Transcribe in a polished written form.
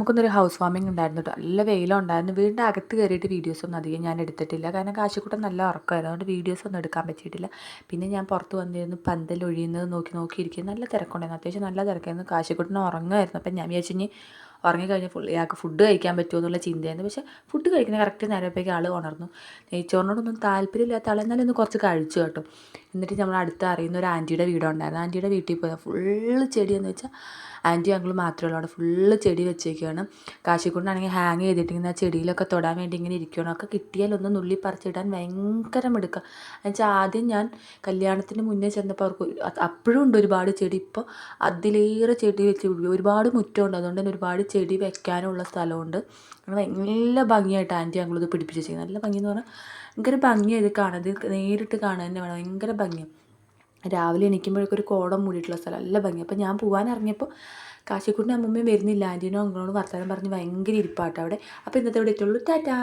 നമുക്കൊന്നൊരു house warming ഉണ്ടായിരുന്നു കേട്ടോ. നല്ല വെയിലുണ്ടായിരുന്നു. വീടിൻ്റെ അകത്ത് കയറിയിട്ട് വീഡിയോസൊന്നും അധികം ഞാൻ എടുത്തിട്ടില്ല. കാരണം കാശിക്കുട്ടൻ നല്ല ഉറക്കമായിരുന്നു. അതുകൊണ്ട് വീഡിയോസൊന്നും എടുക്കാൻ പറ്റിയിട്ടില്ല. പിന്നെ ഞാൻ പുറത്ത് വന്നിരുന്നു പന്തൽ ഒഴിയുന്നത് നോക്കിയിരിക്കും. നല്ല തിരക്കുണ്ടായിരുന്നു. അത്യാവശ്യം നല്ല തിരക്കായിരുന്നു. കാശിക്കുട്ടൻ ഉറങ്ങുമായിരുന്നു. അപ്പം ഞാൻ വിചാരിച്ചു ഇനി ഉറങ്ങിക്കഴിഞ്ഞാൽ ഇയാൾക്ക് ഫുഡ് കഴിക്കാൻ പറ്റുമോ എന്നുള്ള ചിന്തയായിരുന്നു. പക്ഷേ ഫുഡ് കഴിക്കുന്ന കറക്റ്റ് നേരത്തേക്ക് ആൾ ഉണർന്നു. നെയ്ച്ചോറിനോടൊന്നും താല്പര്യമില്ലാത്ത ആൾ എന്നാലും ഒന്ന് കുറച്ച് കഴിച്ചു കേട്ടോ. എന്നിട്ട് നമ്മൾ അടുത്ത് അറിയുന്ന ഒരു ആൻറ്റിയുടെ വീടുണ്ടായിരുന്നു. ആൻറ്റിയുടെ വീട്ടിൽ പോയാൽ ഫുള്ള് ചെടിയെന്ന് വെച്ചാൽ ആൻറ്റി അങ്കിൾ മാത്രമേ ഉള്ളൂ. അവിടെ ഫുള്ള് ചെടി വെച്ചേക്കുകയാണ്. കാശിക്കൊണ്ടാണെങ്കിൽ ഹാങ് ചെയ്തിട്ടിങ്ങനെ ആ ചെടിയിലൊക്കെ തൊടാൻ വേണ്ടി ഇങ്ങനെ ഇരിക്കുകയാണ്. ഒക്കെ കിട്ടിയാലൊന്ന് നുള്ളി പറിച്ചിടാൻ ഭയങ്കര മിടുക്കുക. എന്നുവെച്ചാൽ ആദ്യം ഞാൻ കല്യാണത്തിന് മുന്നേ ചെന്നപ്പോൾ അവർക്ക് അപ്പോഴും ഉണ്ട് ഒരുപാട് ചെടി. ഇപ്പോൾ അതിലേറെ ചെടി വെച്ച് ഒരുപാട് മുറ്റമുണ്ട്. അതുകൊണ്ട് തന്നെ ഒരുപാട് ചെടി വെക്കാനുള്ള സ്ഥലമുണ്ട്. നല്ല ഭംഗിയായിട്ട് ആൻറ്റി ഞങ്ങളിത് പിടിപ്പിച്ച് ചെയ്യുന്നത്. നല്ല ഭംഗിയെന്ന് പറഞ്ഞാൽ ഭയങ്കര ഭംഗിയാണ് ഇത് കാണാൻ. ഇത് നേരിട്ട് കാണാൻ തന്നെ വേണം. ഭയങ്കര ഭംഗിയാണ്. രാവിലെ എണീക്കുമ്പോഴേക്കൊരു കോടം മൂടിയിട്ടുള്ള സ്ഥലം നല്ല ഭംഗി. അപ്പോൾ ഞാൻ പോകാൻ ഇറങ്ങിയപ്പോൾ കാശിക്കുട്ടിൻ്റെ അമ്മൂമ്മയും വരുന്നില്ല. ആൻറ്റീനോ അങ്കിളിനോട് വർത്തമാനം പറഞ്ഞ് ഭയങ്കര ഇരിപ്പാട്ടോ അവിടെ. അപ്പോൾ ഇന്നത്തെ ഇവിടെ എത്തുള്ളൂ. ടാറ്റാ.